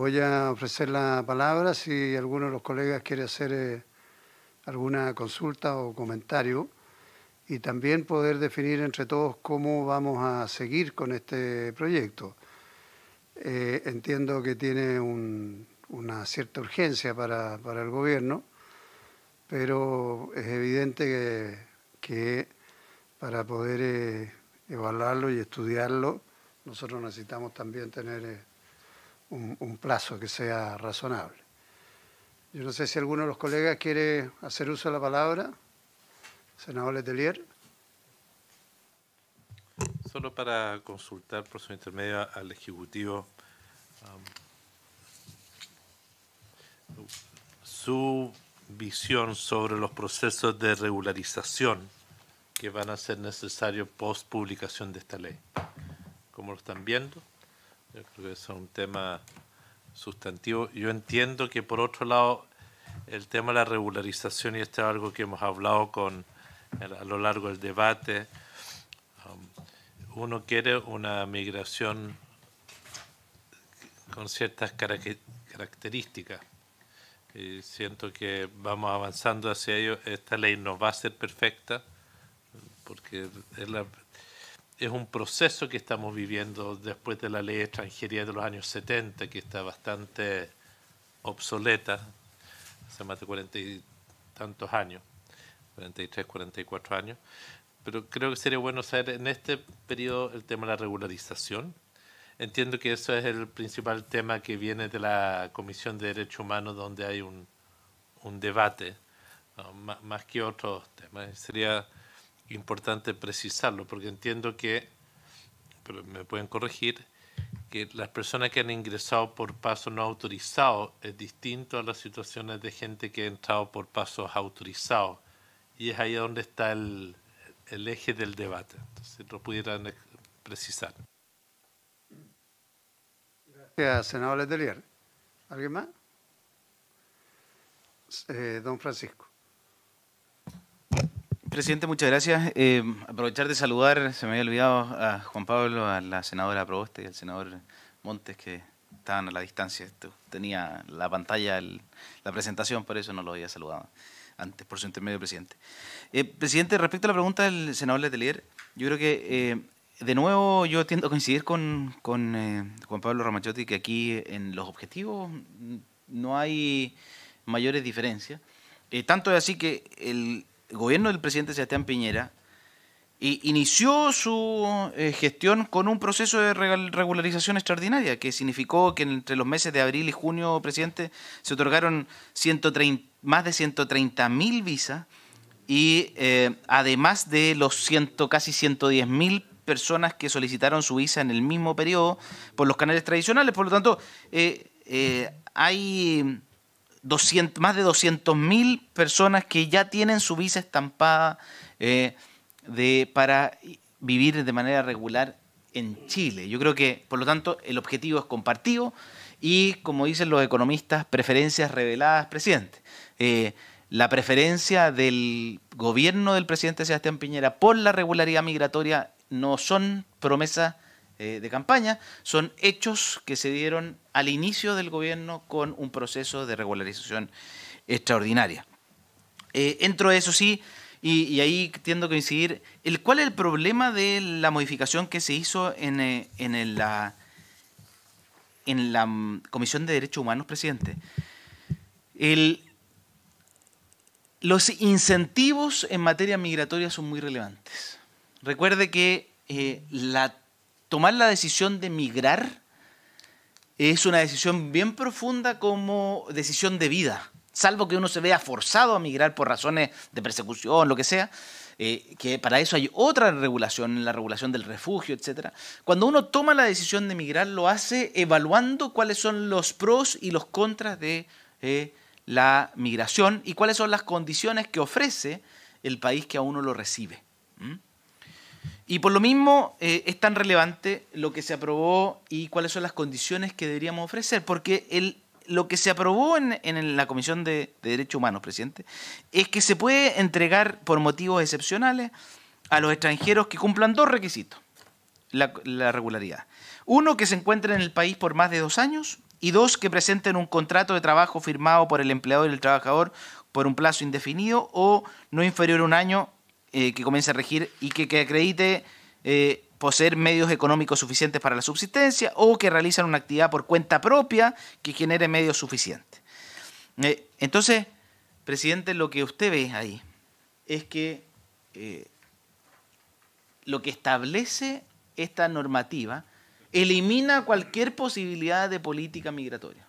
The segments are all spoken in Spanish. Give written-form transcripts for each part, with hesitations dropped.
Voy a ofrecer la palabra si alguno de los colegas quiere hacer alguna consulta o comentario y también poder definir entre todos cómo vamos a seguir con este proyecto. Entiendo que tiene una cierta urgencia para el gobierno, pero es evidente que para poder evaluarlo y estudiarlo, nosotros necesitamos también tener un plazo que sea razonable. Yo no sé si alguno de los colegas quiere hacer uso de la palabra. Senador Letelier. Solo para consultar por su intermedio al Ejecutivo su visión sobre los procesos de regularización que van a ser necesarios post publicación de esta ley. ¿Cómo lo están viendo? Yo creo que eso es un tema sustantivo. Yo entiendo que, por otro lado, el tema de la regularización, y esto es algo que hemos hablado a lo largo del debate, uno quiere una migración con ciertas características. Y siento que vamos avanzando hacia ello. Esta ley no va a ser perfecta, porque es un proceso que estamos viviendo después de la ley de extranjería de los años 70, que está bastante obsoleta, hace más de 40 y tantos años, 43, 44 años. Pero creo que sería bueno saber en este periodo el tema de la regularización. Entiendo que eso es el principal tema que viene de la Comisión de Derechos Humanos, donde hay un debate, más que otros temas. Sería importante precisarlo, porque entiendo que, pero me pueden corregir, que las personas que han ingresado por pasos no autorizados es distinto a las situaciones de gente que ha entrado por pasos autorizados. Y es ahí donde está el eje del debate. Entonces, si lo pudieran precisar. Gracias, senador Letelier. ¿Alguien más? Don Francisco. Presidente, muchas gracias. Aprovechar de saludar, se me había olvidado, a Juan Pablo, a la senadora Proboste y al senador Montes, que estaban a la distancia. Tenía la pantalla, la presentación, por eso no lo había saludado antes, por su intermedio, presidente. Presidente, respecto a la pregunta del senador Letelier, yo creo que, de nuevo, yo tiendo a coincidir con Juan Pablo Ramachotti, que aquí en los objetivos no hay mayores diferencias. Tanto es así que el gobierno del presidente Sebastián Piñera inició su gestión con un proceso de regularización extraordinaria, que significó que entre los meses de abril y junio, presidente, se otorgaron más de 130.000 visas y además de los casi 110.000 personas que solicitaron su visa en el mismo periodo por los canales tradicionales. Por lo tanto, hay más de 200.000 personas que ya tienen su visa estampada para vivir de manera regular en Chile. Yo creo que, por lo tanto, el objetivo es compartido y, como dicen los economistas, preferencias reveladas, presidente. La preferencia del gobierno del presidente Sebastián Piñera por la regularidad migratoria no son promesas de campaña, son hechos que se dieron al inicio del gobierno con un proceso de regularización extraordinaria. Entro a eso sí, y ahí tiendo a coincidir, ¿cuál es el problema de la modificación que se hizo en la Comisión de Derechos Humanos, presidente? Los incentivos en materia migratoria son muy relevantes. Recuerde que tomar la decisión de migrar es una decisión bien profunda como decisión de vida, salvo que uno se vea forzado a migrar por razones de persecución, lo que sea, que para eso hay otra regulación, la regulación del refugio, etc. Cuando uno toma la decisión de migrar, lo hace evaluando cuáles son los pros y los contras de la migración y cuáles son las condiciones que ofrece el país que a uno lo recibe. Y por lo mismo es tan relevante lo que se aprobó y cuáles son las condiciones que deberíamos ofrecer, porque lo que se aprobó en la Comisión de Derechos Humanos, presidente, es que se puede entregar por motivos excepcionales a los extranjeros que cumplan dos requisitos, la regularidad. Uno, que se encuentren en el país por más de 2 años, Y 2, que presenten un contrato de trabajo firmado por el empleador y el trabajador por un plazo indefinido o no inferior a un año que comience a regir y que acredite poseer medios económicos suficientes para la subsistencia o que realizan una actividad por cuenta propia que genere medios suficientes. Entonces, presidente, lo que usted ve ahí es que lo que establece esta normativa elimina cualquier posibilidad de política migratoria,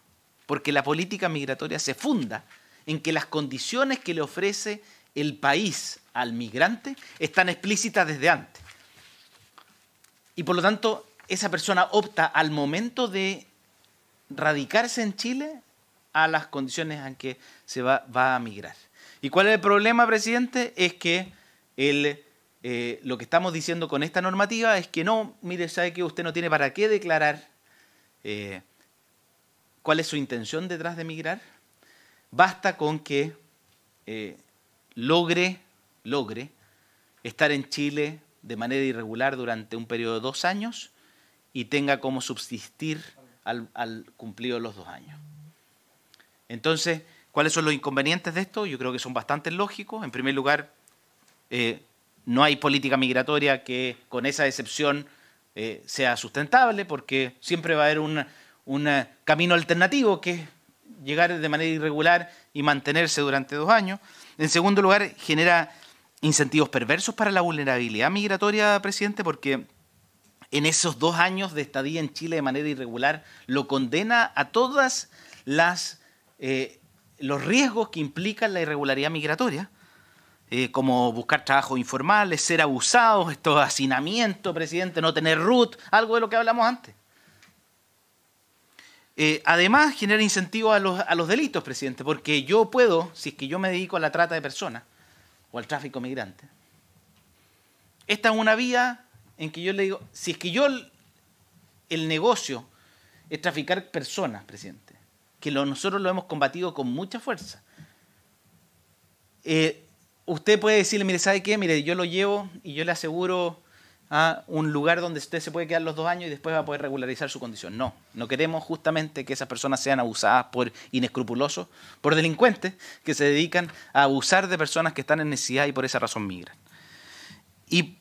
porque la política migratoria se funda en que las condiciones que le ofrece el país al migrante están explícitas desde antes. Y por lo tanto, esa persona opta al momento de radicarse en Chile a las condiciones en que se va a migrar. ¿Y cuál es el problema, presidente? Es que lo que estamos diciendo con esta normativa es que no, mire, sabe que usted no tiene para qué declarar cuál es su intención detrás de migrar. Basta con que logre estar en Chile de manera irregular durante un periodo de 2 años y tenga como subsistir al cumplido los 2 años. Entonces, ¿cuáles son los inconvenientes de esto? Yo creo que son bastante lógicos. En primer lugar, no hay política migratoria que con esa excepción sea sustentable, porque siempre va a haber un camino alternativo que es llegar de manera irregular y mantenerse durante 2 años. En segundo lugar, genera incentivos perversos para la vulnerabilidad migratoria, presidente, porque en esos 2 años de estadía en Chile de manera irregular lo condena a todas los riesgos que implican la irregularidad migratoria, como buscar trabajos informales, ser abusados, estos hacinamientos, presidente, no tener RUT, algo de lo que hablamos antes. Además, genera incentivos a los delitos, presidente, porque yo puedo, si es que yo me dedico a la trata de personas o al tráfico migrante, esta es una vía en que yo le digo, si es que el negocio es traficar personas, presidente, que nosotros lo hemos combatido con mucha fuerza, usted puede decirle, mire, ¿sabe qué? Mire, yo lo llevo y yo le aseguro a un lugar donde usted se puede quedar los 2 años y después va a poder regularizar su condición. No queremos justamente que esas personas sean abusadas por inescrupulosos, por delincuentes que se dedican a abusar de personas que están en necesidad y por esa razón migran. Y,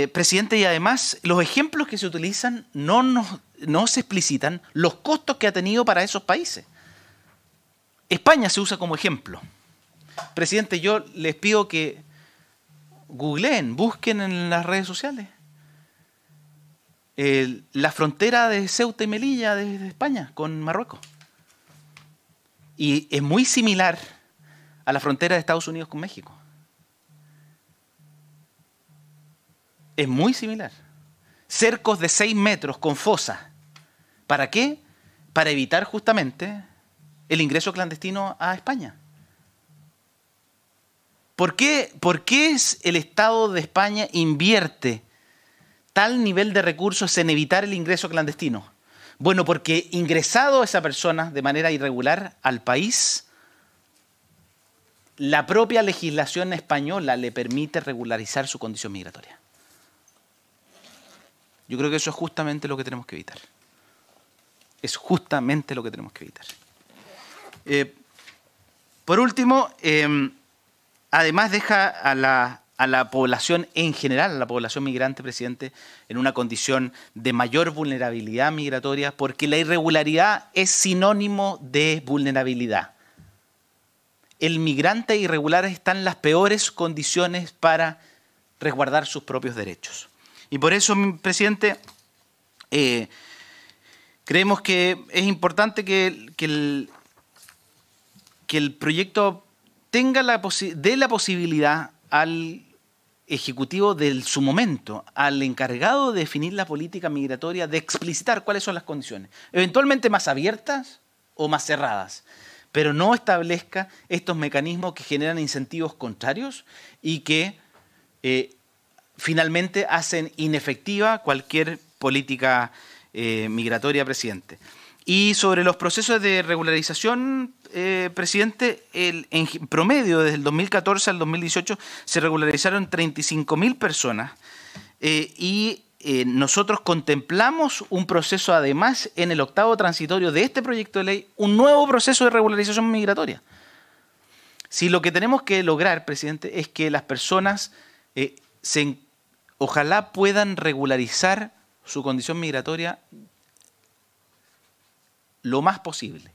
presidente, y además los ejemplos que se utilizan no se explicitan los costos que ha tenido para esos países. España se usa como ejemplo. Presidente, yo les pido que googleen, busquen en las redes sociales la frontera de Ceuta y Melilla de España con Marruecos. Y es muy similar a la frontera de Estados Unidos con México. Es muy similar. Cercos de 6 metros con fosas. ¿Para qué? Para evitar justamente el ingreso clandestino a España. ¿Por qué el Estado de España invierte tal nivel de recursos en evitar el ingreso clandestino? Bueno, porque ingresado esa persona de manera irregular al país, la propia legislación española le permite regularizar su condición migratoria. Yo creo que eso es justamente lo que tenemos que evitar. Es justamente lo que tenemos que evitar. Por último, además deja a la población en general, a la población migrante, presidente, en una condición de mayor vulnerabilidad migratoria, porque la irregularidad es sinónimo de vulnerabilidad. El migrante irregular está en las peores condiciones para resguardar sus propios derechos. Y por eso, presidente, creemos que es importante que el proyecto dé la posibilidad al ejecutivo de su momento, al encargado de definir la política migratoria, de explicitar cuáles son las condiciones, eventualmente más abiertas o más cerradas, pero no establezca estos mecanismos que generan incentivos contrarios y que finalmente hacen inefectiva cualquier política migratoria, presidente. Y sobre los procesos de regularización, presidente, en promedio desde el 2014 al 2018 se regularizaron 35.000 personas y nosotros contemplamos un proceso, además, en el octavo transitorio de este proyecto de ley, un nuevo proceso de regularización migratoria. Si lo que tenemos que lograr, presidente, es que las personas ojalá puedan regularizar su condición migratoria lo más posible.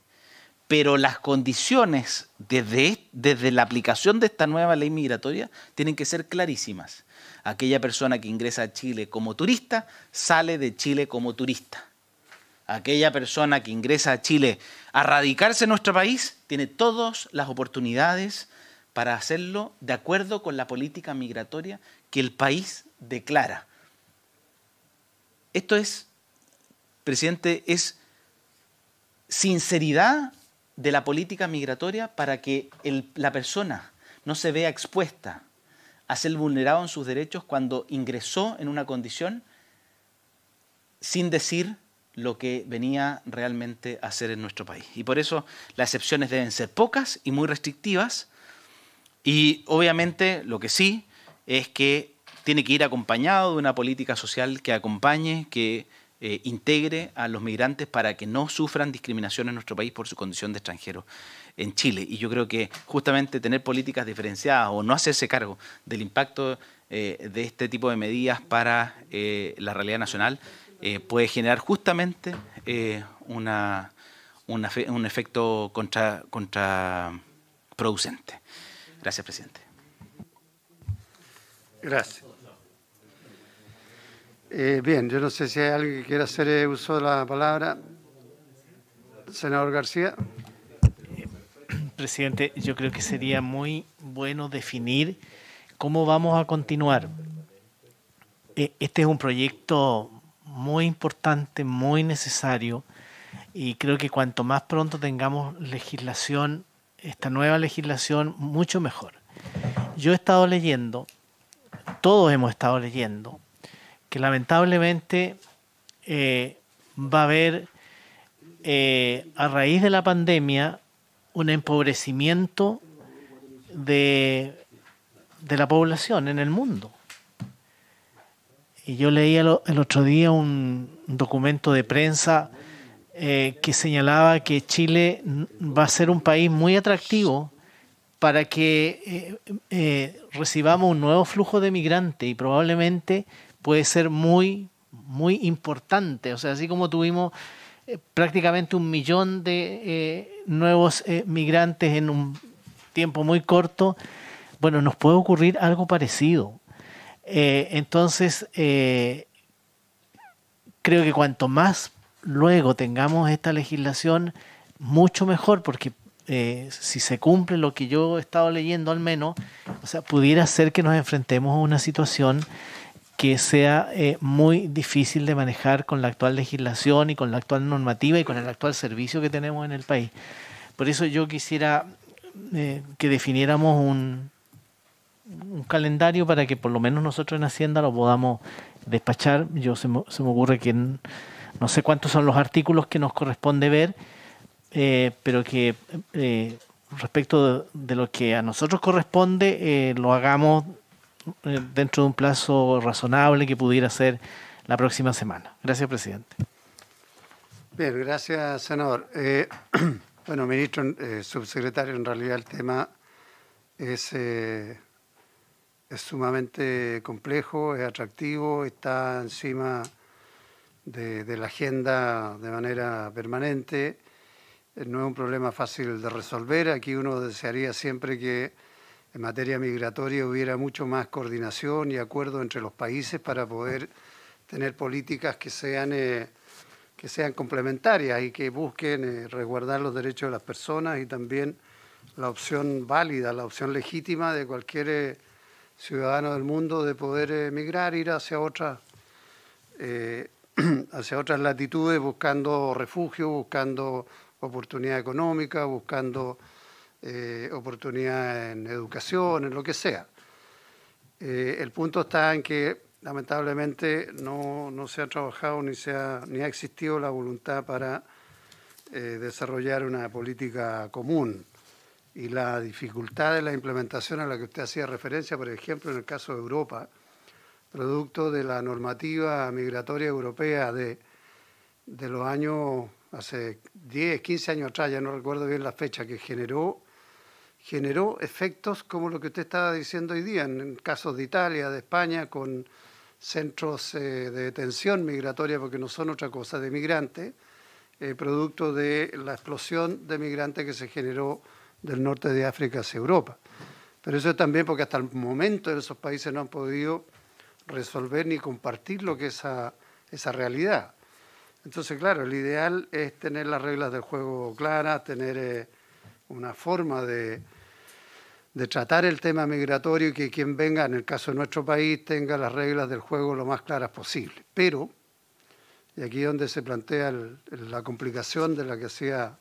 Pero las condiciones desde la aplicación de esta nueva ley migratoria tienen que ser clarísimas. Aquella persona que ingresa a Chile como turista sale de Chile como turista. Aquella persona que ingresa a Chile a radicarse en nuestro país tiene todas las oportunidades para hacerlo de acuerdo con la política migratoria que el país declara. Esto es, presidente, es sinceridad de la política migratoria para que la persona no se vea expuesta a ser vulnerado en sus derechos cuando ingresó en una condición sin decir lo que venía realmente a hacer en nuestro país. Y por eso las excepciones deben ser pocas y muy restrictivas. Y obviamente lo que sí es que tiene que ir acompañado de una política social que acompañe, que integre a los migrantes para que no sufran discriminación en nuestro país por su condición de extranjero en Chile. Y yo creo que justamente tener políticas diferenciadas o no hacerse cargo del impacto de este tipo de medidas para la realidad nacional puede generar justamente un efecto contraproducente. Gracias, presidente. Gracias. Bien, yo no sé si hay alguien que quiera hacer uso de la palabra. Senador García. Presidente, yo creo que sería muy bueno definir cómo vamos a continuar. Este es un proyecto muy importante, muy necesario, y creo que cuanto más pronto tengamos legislación, esta nueva legislación, mucho mejor. Yo he estado leyendo, todos hemos estado leyendo, que lamentablemente va a haber, a raíz de la pandemia, un empobrecimiento de la población en el mundo. Y yo leí el otro día un documento de prensa que señalaba que Chile va a ser un país muy atractivo para que recibamos un nuevo flujo de migrantes, y probablemente puede ser muy, muy importante. O sea, así como tuvimos prácticamente 1 millón de nuevos migrantes en un tiempo muy corto, bueno, nos puede ocurrir algo parecido. Entonces, creo que cuanto más luego tengamos esta legislación, mucho mejor, porque si se cumple lo que yo he estado leyendo al menos, o sea, pudiera ser que nos enfrentemos a una situación que sea muy difícil de manejar con la actual legislación y con la actual normativa y con el actual servicio que tenemos en el país. Por eso yo quisiera que definiéramos un calendario para que por lo menos nosotros en Hacienda lo podamos despachar. Se me ocurre que no sé cuántos son los artículos que nos corresponde ver, pero que respecto de lo que a nosotros corresponde, lo hagamos dentro de un plazo razonable que pudiera ser la próxima semana. Gracias, presidente. Bien, gracias, senador. Bueno, ministro, subsecretario, en realidad el tema es sumamente complejo, es atractivo, está encima de la agenda de manera permanente. No es un problema fácil de resolver. Aquí uno desearía siempre que en materia migratoria hubiera mucho más coordinación y acuerdo entre los países para poder tener políticas que sean complementarias y que busquen resguardar los derechos de las personas y también la opción válida, la opción legítima de cualquier ciudadano del mundo de poder emigrar, ir hacia otras latitudes buscando refugio, buscando oportunidad económica, buscando oportunidad en educación, en lo que sea. El punto está en que lamentablemente no se ha trabajado ni ha existido la voluntad para desarrollar una política común, y la dificultad de la implementación a la que usted hacía referencia, por ejemplo, en el caso de Europa, producto de la normativa migratoria europea de los años, hace 10, 15 años atrás, ya no recuerdo bien la fecha, que generó efectos como lo que usted estaba diciendo hoy día, en casos de Italia, de España, con centros de detención migratoria, porque no son otra cosa, de migrantes, producto de la explosión de migrantes que se generó del norte de África hacia Europa. Pero eso es también porque hasta el momento esos países no han podido resolver ni compartir lo que es esa realidad. Entonces, claro, el ideal es tener las reglas del juego claras, tener una forma de tratar el tema migratorio y que quien venga, en el caso de nuestro país, tenga las reglas del juego lo más claras posible. Pero, y aquí es donde se plantea la complicación de la que hacía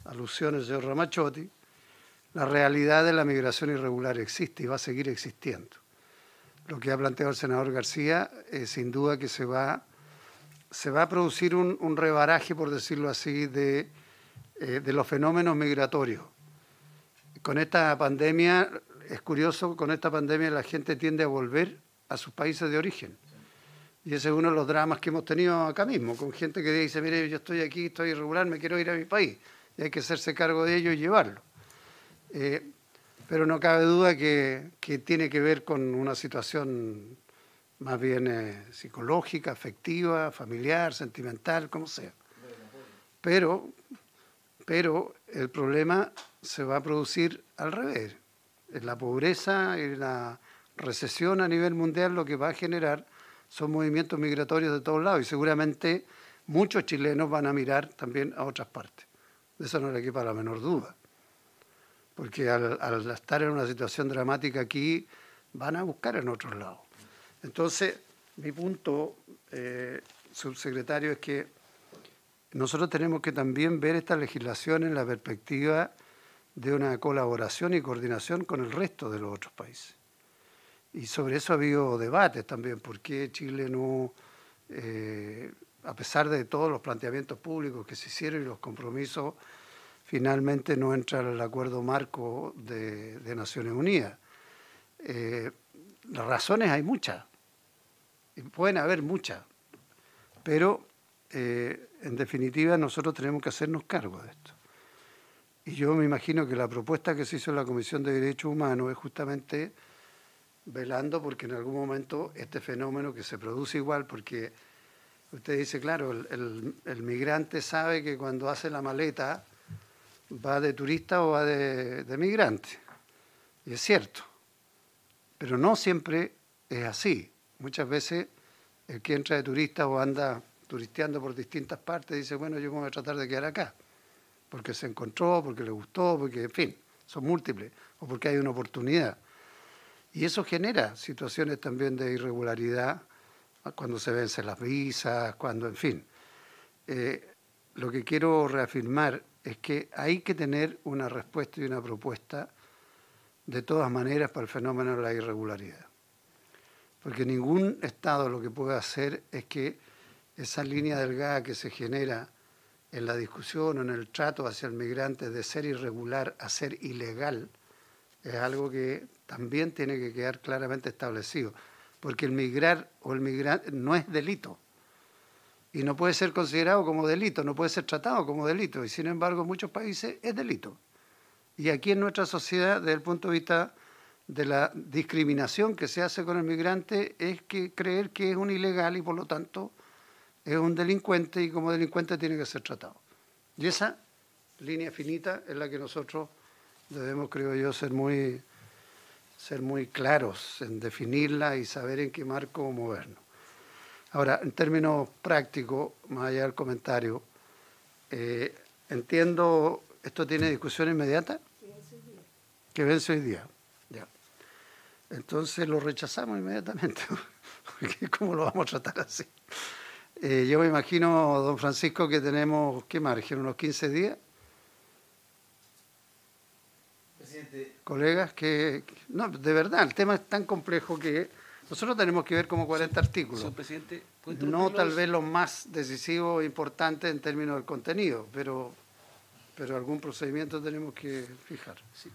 alusión el señor Ramazzotti, la realidad de la migración irregular existe y va a seguir existiendo. Lo que ha planteado el senador García, sin duda que se va a producir un rebaraje, por decirlo así, de los fenómenos migratorios. Con esta pandemia, es curioso, con esta pandemia la gente tiende a volver a sus países de origen. Y ese es uno de los dramas que hemos tenido acá mismo, con gente que dice, mire, yo estoy aquí, estoy irregular, me quiero ir a mi país. Y hay que hacerse cargo de ello y llevarlo. Pero no cabe duda que tiene que ver con una situación más bien psicológica, afectiva, familiar, sentimental, como sea. Pero el problema se va a producir al revés. La pobreza y la recesión a nivel mundial lo que va a generar son movimientos migratorios de todos lados y seguramente muchos chilenos van a mirar también a otras partes. De eso no le quepa la menor duda. Porque al estar en una situación dramática aquí, van a buscar en otros lados. Entonces, mi punto, subsecretario, es que nosotros tenemos que también ver esta legislación en la perspectiva de una colaboración y coordinación con el resto de los otros países. Y sobre eso ha habido debates también, por qué Chile no, a pesar de todos los planteamientos públicos que se hicieron y los compromisos, finalmente no entra en el acuerdo marco de Naciones Unidas. Las razones hay muchas, y pueden haber muchas, pero en definitiva nosotros tenemos que hacernos cargo de esto. Y yo me imagino que la propuesta que se hizo en la Comisión de Derechos Humanos es justamente velando porque en algún momento este fenómeno que se produce igual, porque usted dice, claro, el migrante sabe que cuando hace la maleta va de turista o va de migrante. Y es cierto. Pero no siempre es así. Muchas veces el que entra de turista o anda turisteando por distintas partes dice, bueno, yo me voy a tratar de quedar acá. Porque se encontró, porque le gustó, porque, en fin, son múltiples. O porque hay una oportunidad. Y eso genera situaciones también de irregularidad cuando se vencen las visas, cuando, en fin. Lo que quiero reafirmar es que hay que tener una respuesta y una propuesta de todas maneras para el fenómeno de la irregularidad. Porque ningún Estado lo que puede hacer es que esa línea delgada que se genera en la discusión o en el trato hacia el migrante de ser irregular a ser ilegal es algo que también tiene que quedar claramente establecido. Porque el migrar o el migrante no es delito. Y no puede ser considerado como delito, no puede ser tratado como delito. Y sin embargo, en muchos países es delito. Y aquí en nuestra sociedad, desde el punto de vista de la discriminación que se hace con el migrante, es que creer que es un ilegal y por lo tanto es un delincuente y como delincuente tiene que ser tratado. Y esa línea finita es la que nosotros debemos, creo yo, ser muy claros en definirla y saber en qué marco movernos. Ahora, en términos prácticos, más allá del comentario, entiendo, ¿esto tiene discusión inmediata? Que vence hoy día. Ya. Entonces lo rechazamos inmediatamente, porque ¿cómo lo vamos a tratar así? Yo me imagino, don Francisco, que tenemos, ¿qué margen? ¿Unos 15 días? Presidente. Colegas, no, de verdad, el tema es tan complejo que nosotros tenemos que ver como 40 artículos. Señor presidente, no tal vez los más decisivos e importantes en términos del contenido, pero algún procedimiento tenemos que fijar. Sí,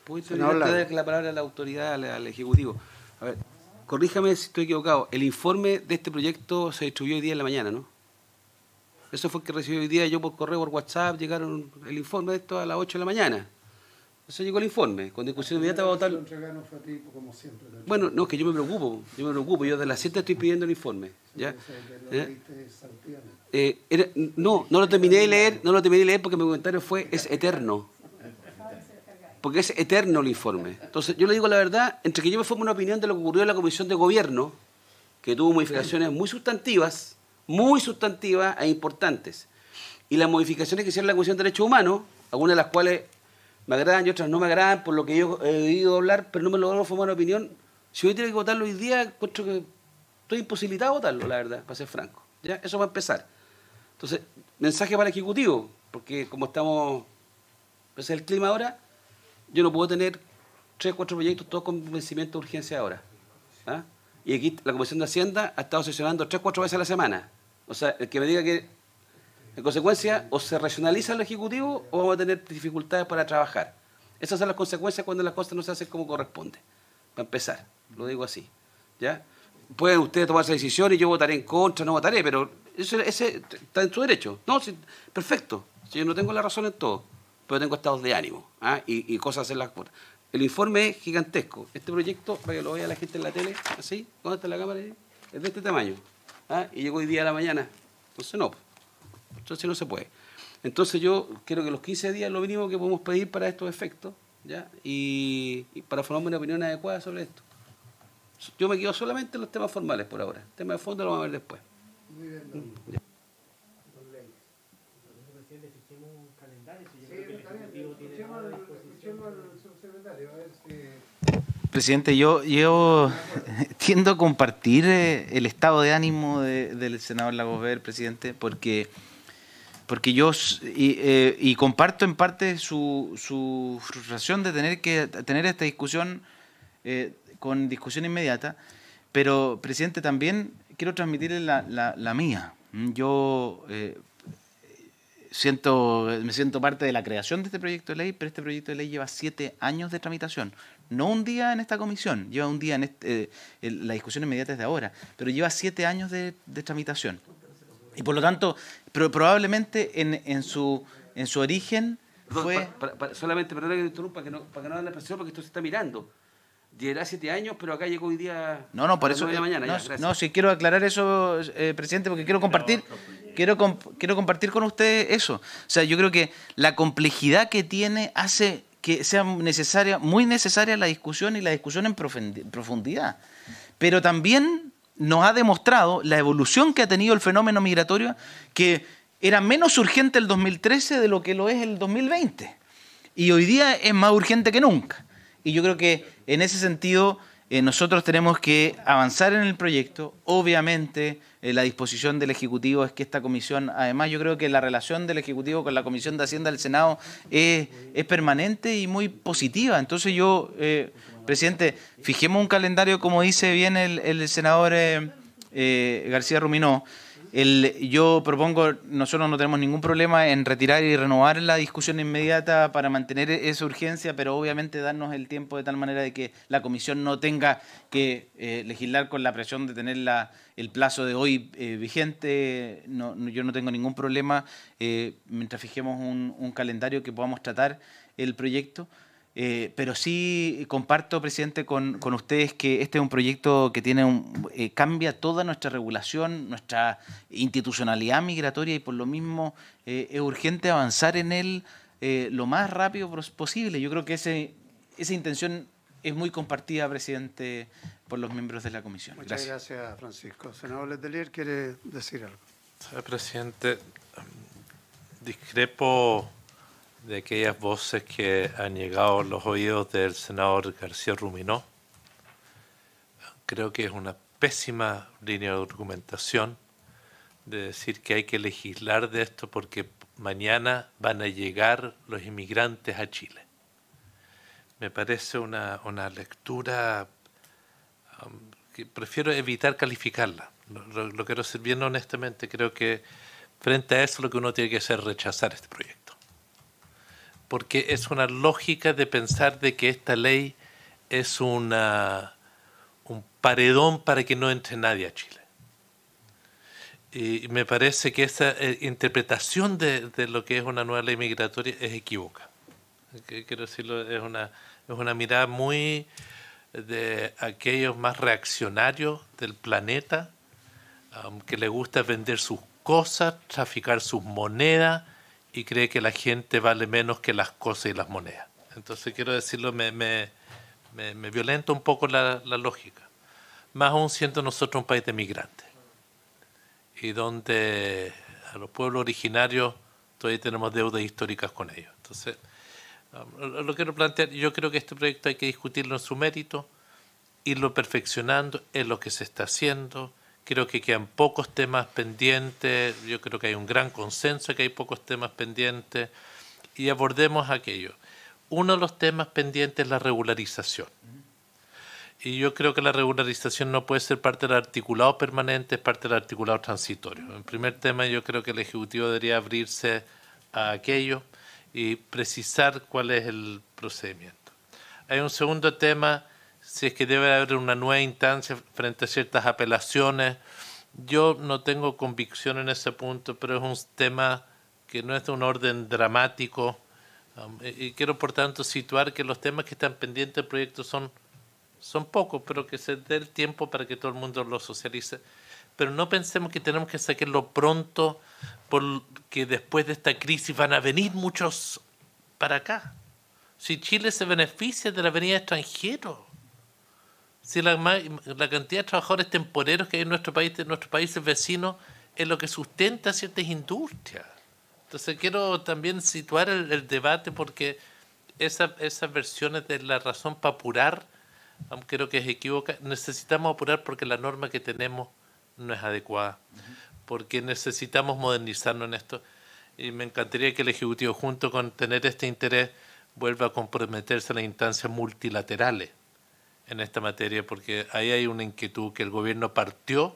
¿puedo darle la palabra a la autoridad, al Ejecutivo? A ver, corríjame si estoy equivocado, el informe de este proyecto se distribuyó hoy día en la mañana, ¿no? Eso fue que recibí hoy día yo por correo, por WhatsApp, llegaron el informe de esto a las 8 de la mañana. Eso llegó el informe, con discusión inmediata va a votar. Bueno, no, es que yo me preocupo, yo de las 7 estoy pidiendo el informe. ¿Ya? No lo terminé de leer porque mi comentario fue, es eterno. Porque es eterno el informe. Entonces, yo le digo la verdad, entre que yo me formo una opinión de lo que ocurrió en la Comisión de Gobierno, que tuvo modificaciones muy sustantivas e importantes, y las modificaciones que hicieron en la Comisión de Derechos Humanos, algunas de las cuales me agradan y otras no me agradan por lo que yo he oído hablar, pero no me logro formar una opinión. Si hoy tiene que votarlo hoy día, encuentro que estoy imposibilitado a votarlo, la verdad, para ser franco. ¿Ya? Eso va a empezar. Entonces, mensaje para el Ejecutivo, porque como estamos, ese es el clima ahora, yo no puedo tener 3 o 4 proyectos todos con vencimiento de urgencia ahora. ¿Ah? Y aquí la Comisión de Hacienda ha estado sesionando 3 o 4 veces a la semana. O sea, el que me diga que, en consecuencia, o se racionaliza el Ejecutivo o vamos a tener dificultades para trabajar. Esas son las consecuencias cuando las cosas no se hacen como corresponde. Para empezar, lo digo así. ¿Ya? Pueden ustedes tomar esa decisión y yo votaré en contra, no votaré, pero ese está en su derecho. No, sí, perfecto. Si yo no tengo la razón en todo, pero tengo estados de ánimo, ¿ah? y cosas hacer las cosas. El informe es gigantesco. Este proyecto, para que lo vea la gente en la tele, así, ¿dónde está la cámara? Es de este tamaño. ¿Ah? Y llegó hoy día a la mañana. Entonces no. Entonces no se puede. Entonces yo creo que los 15 días es lo mínimo que podemos pedir para estos efectos, ¿ya? Y para formarme una opinión adecuada sobre esto. Yo me quedo solamente en los temas formales por ahora. El tema de fondo lo vamos a ver después. Muy bien, Ya. Presidente, yo tiendo a compartir el estado de ánimo del senador Lagos, presidente, porque yo y comparto en parte su frustración de tener que tener esta discusión con discusión inmediata, pero, presidente, también quiero transmitirle la mía. Yo me siento parte de la creación de este proyecto de ley, pero este proyecto de ley lleva 7 años de tramitación. No un día en esta comisión, lleva un día en la discusión inmediata es de ahora, pero lleva 7 años de tramitación. Y por lo tanto, probablemente en su origen fue... Solamente, perdón que me interrumpa, para que no den la presión, porque esto se está mirando. Llevará 7 años, pero acá llegó hoy día No, por a las eso 9 de la mañana. no, sí quiero aclarar eso, presidente, porque quiero compartir quiero compartir con usted eso. O sea, yo creo que la complejidad que tiene hace que sea muy necesaria la discusión y la discusión en profundidad. Pero también nos ha demostrado la evolución que ha tenido el fenómeno migratorio, que era menos urgente el 2013 de lo que lo es el 2020. Y hoy día es más urgente que nunca. Y yo creo que en ese sentido nosotros tenemos que avanzar en el proyecto. Obviamente la disposición del Ejecutivo es que esta comisión, además yo creo que la relación del Ejecutivo con la Comisión de Hacienda del Senado es permanente y muy positiva. Entonces yo, presidente, fijemos un calendario como dice bien el senador García Ruminó. Yo propongo, nosotros no tenemos ningún problema en retirar y renovar la discusión inmediata para mantener esa urgencia, pero obviamente darnos el tiempo de tal manera de que la comisión no tenga que legislar con la presión de tener el plazo de hoy vigente. Yo no tengo ningún problema mientras fijemos un calendario que podamos tratar el proyecto. Pero sí comparto, presidente, con ustedes que este es un proyecto que cambia toda nuestra regulación, nuestra institucionalidad migratoria y por lo mismo es urgente avanzar en él lo más rápido posible. Yo creo que esa intención es muy compartida, presidente, por los miembros de la comisión. Muchas gracias, Francisco. Senador Letelier, ¿quiere decir algo? Presidente, discrepo de aquellas voces que han llegado a los oídos del senador García Ruminó. Creo que es una pésima línea de argumentación de decir que hay que legislar de esto porque mañana van a llegar los inmigrantes a Chile. Me parece una lectura que prefiero evitar calificarla. Lo quiero decir bien honestamente. Creo que frente a eso lo que uno tiene que hacer es rechazar este proyecto. Porque es una lógica de pensar de que esta ley es un un paredón para que no entre nadie a Chile. Y me parece que esa interpretación de lo que es una nueva ley migratoria es equívoca. Quiero decirlo, es una mirada muy de aquellos más reaccionarios del planeta, que les gusta vender sus cosas, traficar sus monedas y cree que la gente vale menos que las cosas y las monedas. Entonces, quiero decirlo, me violenta un poco la lógica. Más aún siendo nosotros un país de migrantes y donde a los pueblos originarios todavía tenemos deudas históricas con ellos. Entonces, lo quiero plantear, yo creo que este proyecto hay que discutirlo en su mérito, irlo perfeccionando, es lo que se está haciendo. Creo que quedan pocos temas pendientes, yo creo que hay un gran consenso que hay pocos temas pendientes, y abordemos aquello. Uno de los temas pendientes es la regularización. Y yo creo que la regularización no puede ser parte del articulado permanente, es parte del articulado transitorio. En primer tema, yo creo que el Ejecutivo debería abrirse a aquello y precisar cuál es el procedimiento. Hay un segundo tema, si es que debe haber una nueva instancia frente a ciertas apelaciones. Yo no tengo convicción en ese punto, pero es un tema que no es de un orden dramático. Y quiero, por tanto, situar que los temas que están pendientes del proyecto son pocos, pero que se dé el tiempo para que todo el mundo lo socialice. Pero no pensemos que tenemos que sacarlo pronto, porque después de esta crisis van a venir muchos para acá. Si Chile se beneficia de la venida de extranjeros, si la cantidad de trabajadores temporeros que hay en nuestros países vecinos es lo que sustenta ciertas industrias. Entonces quiero también situar el debate, porque esas versiones de la razón para apurar, creo que es equívoca. Necesitamos apurar porque la norma que tenemos no es adecuada, porque necesitamos modernizarnos en esto, y me encantaría que el Ejecutivo, junto con tener este interés, vuelva a comprometerse a las instancias multilaterales en esta materia, porque ahí hay una inquietud que el gobierno partió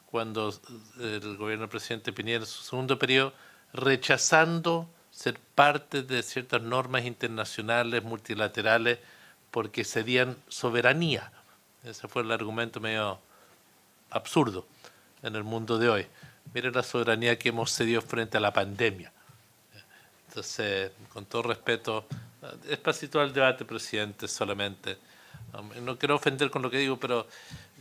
cuando el gobierno del presidente Piñera en su segundo periodo, rechazando ser parte de ciertas normas internacionales, multilaterales, porque cedían soberanía. Ese fue el argumento medio absurdo en el mundo de hoy. Miren la soberanía que hemos cedido frente a la pandemia. Entonces, con todo respeto, es para situar el debate, presidente, solamente. No quiero ofender con lo que digo, pero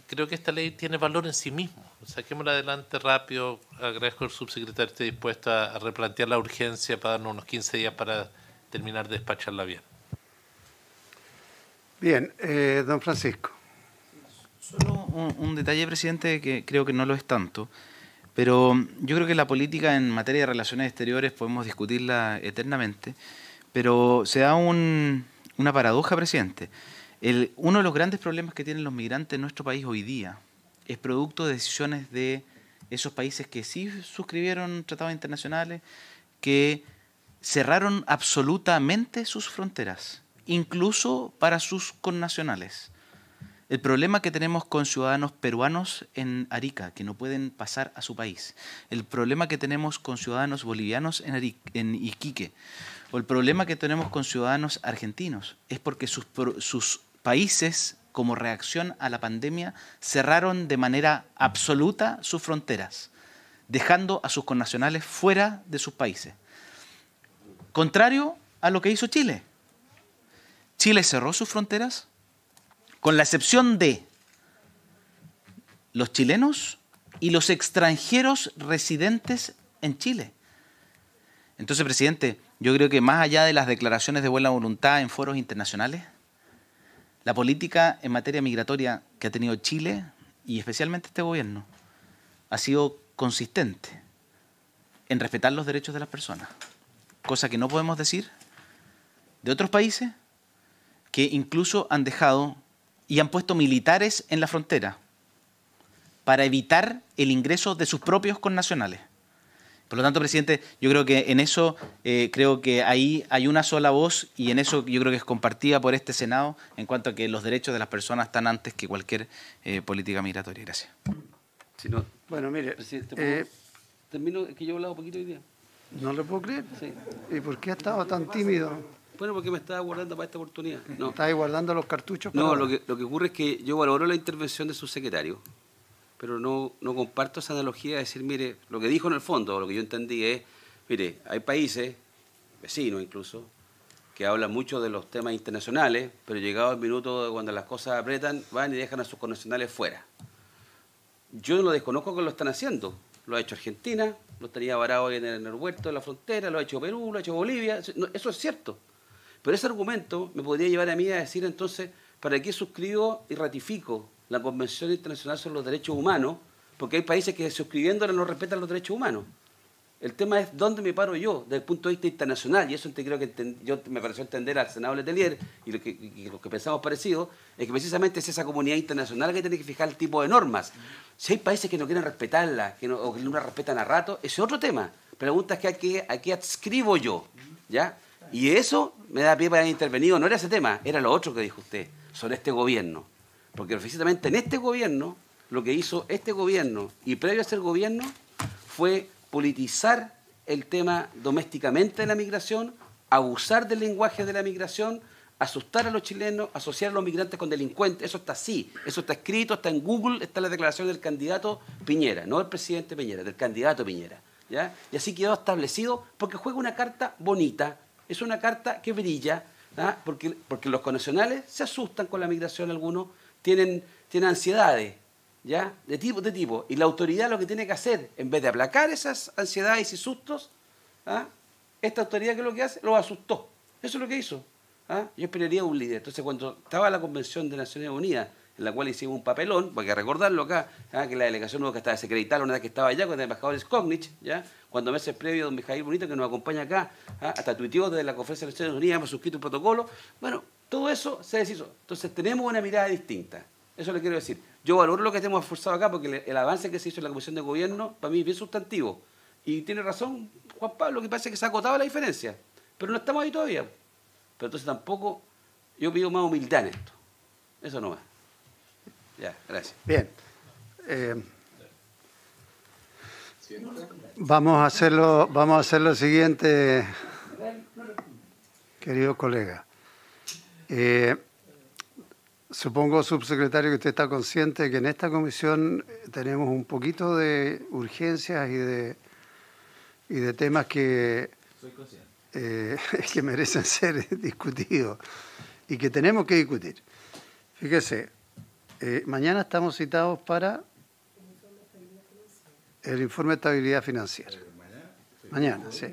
creo que esta ley tiene valor en sí mismo. Saquémosla adelante rápido. Agradezco al subsecretario que esté dispuesto a replantear la urgencia para darnos unos 15 días para terminar de despacharla bien. Bien, don Francisco. Solo un detalle, presidente, que creo que no lo es tanto, pero yo creo que la política en materia de relaciones exteriores podemos discutirla eternamente, pero se da una paradoja, presidente. Uno de los grandes problemas que tienen los migrantes en nuestro país hoy día es producto de decisiones de esos países que sí suscribieron tratados internacionales, que cerraron absolutamente sus fronteras, incluso para sus connacionales. El problema que tenemos con ciudadanos peruanos en Arica, que no pueden pasar a su país. El problema que tenemos con ciudadanos bolivianos en Iquique. O el problema que tenemos con ciudadanos argentinos. Es porque sus países, como reacción a la pandemia, cerraron de manera absoluta sus fronteras, dejando a sus connacionales fuera de sus países. Contrario a lo que hizo Chile. Chile cerró sus fronteras, con la excepción de los chilenos y los extranjeros residentes en Chile. Entonces, presidente, yo creo que más allá de las declaraciones de buena voluntad en foros internacionales, la política en materia migratoria que ha tenido Chile, y especialmente este gobierno, ha sido consistente en respetar los derechos de las personas, cosa que no podemos decir de otros países que incluso han dejado y han puesto militares en la frontera para evitar el ingreso de sus propios connacionales. Por lo tanto, presidente, yo creo que en eso, creo que ahí hay una sola voz, y en eso yo creo que es compartida por este Senado, en cuanto a que los derechos de las personas están antes que cualquier política migratoria. Gracias. Si no, Bueno, mire, presidente, termino, que yo he hablado un poquito hoy día. no lo puedo creer. Sí. ¿Y por qué ha estado tan tímido? Bueno, porque me estaba guardando para esta oportunidad. No, ¿Estáis guardando los cartuchos? para no ahora? lo que ocurre es que yo valoro la intervención de su secretario, pero no comparto esa analogía de decir, mire, lo que dijo en el fondo, lo que yo entendí es, mire, hay países, vecinos incluso, que hablan mucho de los temas internacionales, pero llegado el minuto de cuando las cosas apretan, van y dejan a sus connacionales fuera. Yo no lo desconozco que lo están haciendo. Lo ha hecho Argentina, lo estaría varado hoy en el huerto de la frontera, lo ha hecho Perú, lo ha hecho Bolivia, eso es cierto. Pero ese argumento me podría llevar a mí a decir entonces, ¿para qué suscribo y ratifico la Convención Internacional sobre los Derechos Humanos? Porque hay países que suscribiéndola no respetan los derechos humanos. El tema es dónde me paro yo, desde el punto de vista internacional, y eso creo que yo me pareció entender al senador Letelier, y lo que pensamos parecido, es que precisamente es esa comunidad internacional que tiene que fijar el tipo de normas. Si hay países que no quieren respetarlas, o que no las respetan a rato, ese es otro tema. Pregunta es que a qué adscribo yo, ¿ya? Y eso me da pie para haber intervenido, no era ese tema, era lo otro que dijo usted, sobre este gobierno. Porque precisamente en este gobierno, lo que hizo este gobierno, y previo a ser gobierno, fue politizar el tema domésticamente de la migración, abusar del lenguaje de la migración, asustar a los chilenos, asociar a los migrantes con delincuentes. Eso está así, eso está escrito, está en Google, está en la declaración del candidato Piñera, no del presidente Piñera, del candidato Piñera, ¿ya? Y así quedó establecido porque juega una carta bonita, es una carta que brilla, ¿ah? Porque los connacionales se asustan con la migración, algunos tienen ansiedades, ¿ya? De tipo. Y la autoridad lo que tiene que hacer, en vez de aplacar esas ansiedades y sustos, ¿ah? Esta autoridad, ¿qué es lo que hace? Los asustó. Eso es lo que hizo. ¿Ah? Yo esperaría un líder. Entonces, cuando estaba la Convención de Naciones Unidas, en la cual hicimos un papelón, porque hay que recordarlo acá, ¿ah? Que la delegación hubo que estaba desacreditada una vez que estaba allá con el embajador Skopnich, ¿ya? Cuando meses previo, don Mijail Bonito, que nos acompaña acá, ¿ah? Hasta tuiteó desde la Conferencia de Naciones Unidas, hemos suscrito un protocolo. Bueno, todo eso se deshizo. Entonces, tenemos una mirada distinta. Eso le quiero decir. Yo valoro lo que hemos esforzado acá, porque el avance que se hizo en la Comisión de Gobierno, para mí es bien sustantivo. Y tiene razón Juan Pablo, lo que pasa es que se ha acotado la diferencia. Pero no estamos ahí todavía. Pero entonces tampoco, yo pido más humildad en esto. Eso no va. Ya, gracias. Bien. Vamos a hacer lo siguiente, querido colega. Supongo, subsecretario, que usted está consciente de que en esta comisión tenemos un poquito de urgencias y de temas que merecen ser discutidos y que tenemos que discutir. Fíjese, mañana estamos citados para el informe de estabilidad financiera. Mañana, sí.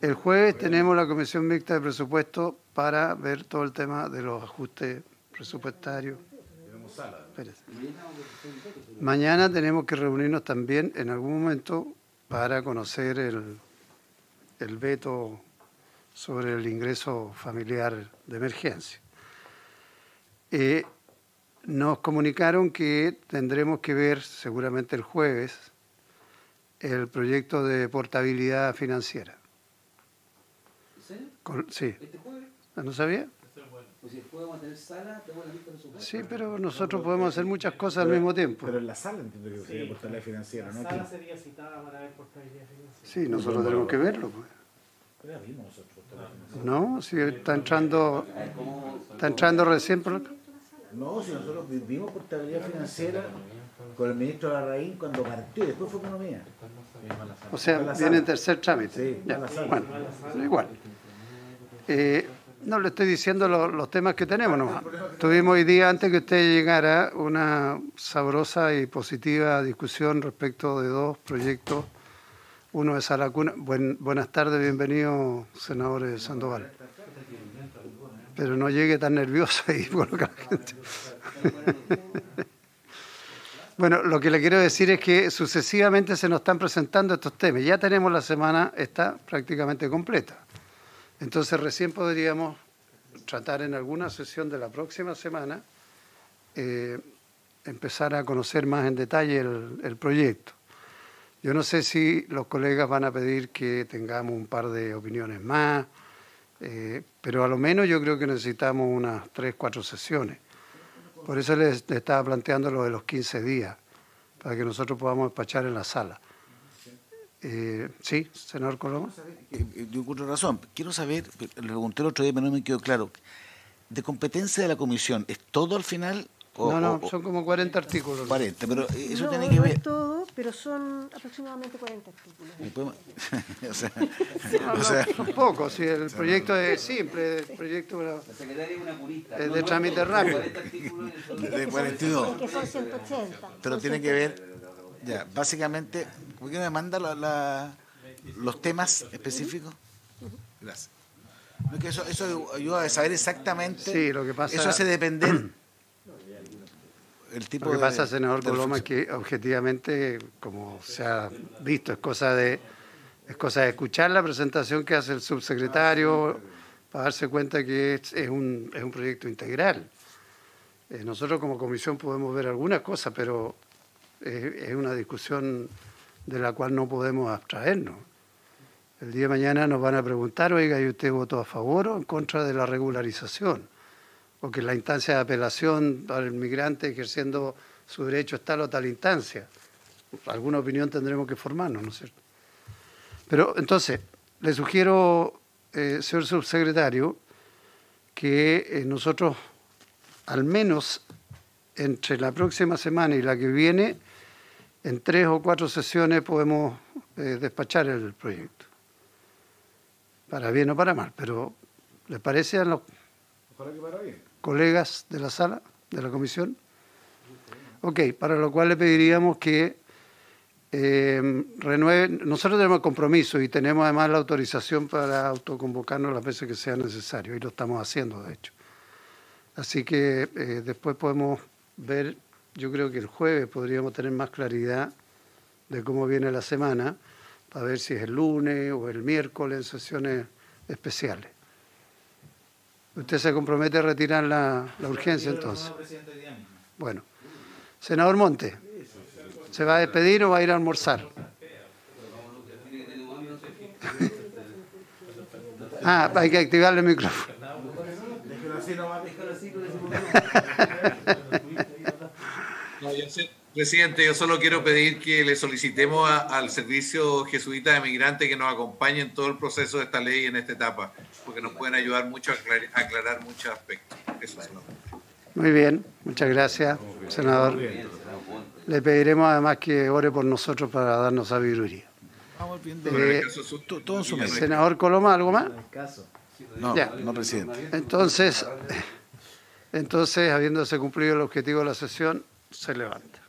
El jueves tenemos la comisión mixta de presupuesto para ver todo el tema de los ajustes presupuestarios. Espérese. Mañana tenemos que reunirnos también en algún momento para conocer el veto sobre el ingreso familiar de emergencia. Nos comunicaron que tendremos que ver seguramente el jueves el proyecto de portabilidad financiera. ¿En serio? Sí. ¿Este jueves? ¿No sabía? Pues si el jueves vamos a tener sala, tenemos la lista de presupuestos. Sí, pero nosotros podemos hacer muchas cosas al mismo tiempo. Pero en la sala entiendo que sería portabilidad financiera, ¿no? La sala Aquí. sería citada para ver portabilidad financiera. Sí, nosotros tenemos que verlo, pues. Pero ya vimos nosotros portabilidad financiera. No, si está entrando recién por la... No, si nosotros vimos portabilidad financiera con el ministro Larraín cuando partió, después fue economía. O sea, viene en tercer trámite. Sí, Ya, va a la sala. bueno, igual. No le estoy diciendo los temas que tenemos nomás. Tuvimos hoy día, antes que usted llegara, una sabrosa y positiva discusión respecto de dos proyectos. Uno de Salacuna. Buenas tardes, bienvenido, senador Sandoval. Pero no llegue tan nervioso ahí con lo que la gente... Bueno, lo que le quiero decir es que sucesivamente se nos están presentando estos temas. Ya tenemos la semana, está prácticamente completa. Entonces recién podríamos tratar en alguna sesión de la próxima semana empezar a conocer más en detalle el proyecto. Yo no sé si los colegas van a pedir que tengamos un par de opiniones más, pero a lo menos yo creo que necesitamos unas 3, 4 sesiones. Por eso les estaba planteando lo de los 15 días, para que nosotros podamos despachar en la sala. Sí, senador Coloma. Yo encuentro razón. Quiero saber, le pregunté el otro día, pero no me quedó claro. ¿De competencia de la comisión es todo al final? No, son como 40 artículos. 40, pero eso No, tiene que no ver. es todo, pero son aproximadamente 40 artículos. O sea, Son pocos, sí, el proyecto es simple, el proyecto La secretaria es una purista. es de trámite rápido. de 42. Es que son 180. Pero son tiene que ver, ya, básicamente, ¿por qué me manda los temas específicos? Gracias. No, que eso ayuda a saber exactamente. Sí, lo que pasa- Eso hace depender el tipo Lo que pasa, senador de Coloma, es reflexión. que objetivamente, como se ha visto, es cosa de escuchar la presentación que hace el subsecretario para darse cuenta que es un proyecto integral. Nosotros como comisión podemos ver algunas cosas, pero es una discusión de la cual no podemos abstraernos. El día de mañana nos van a preguntar, oiga, ¿y usted votó a favor o en contra de la regularización? O que la instancia de apelación para el migrante ejerciendo su derecho es tal o tal instancia. Alguna opinión tendremos que formarnos, ¿no es cierto? Pero entonces, le sugiero, señor subsecretario, que nosotros, al menos entre la próxima semana y la que viene, en 3 o 4 sesiones podemos despachar el proyecto. Para bien o para mal, pero ¿les parece a los colegas de la sala, de la comisión? Ok, para lo cual le pediríamos que renueven. Nosotros tenemos compromiso y tenemos además la autorización para autoconvocarnos las veces que sea necesario, y lo estamos haciendo, de hecho. Así que después podemos ver, yo creo que el jueves podríamos tener más claridad de cómo viene la semana, para ver si es el lunes o el miércoles en sesiones especiales. ¿Usted se compromete a retirar la urgencia entonces? Bueno. Senador Monte, ¿se va a despedir o va a ir a almorzar? Ah, hay que activarle el micrófono. No, presidente, yo solo quiero pedir que le solicitemos al Servicio Jesuita de Migrantes que nos acompañe en todo el proceso de esta ley en esta etapa, porque nos pueden ayudar mucho a aclarar muchos aspectos. Eso es todo. Muy bien, muchas gracias, senador. Le pediremos además que ore por nosotros para darnos sabiduría. Vamos viendo. Todo en su mesa. Senador Coloma, ¿algo más? No, Ya. no, presidente. Entonces, habiéndose cumplido el objetivo de la sesión, se levanta.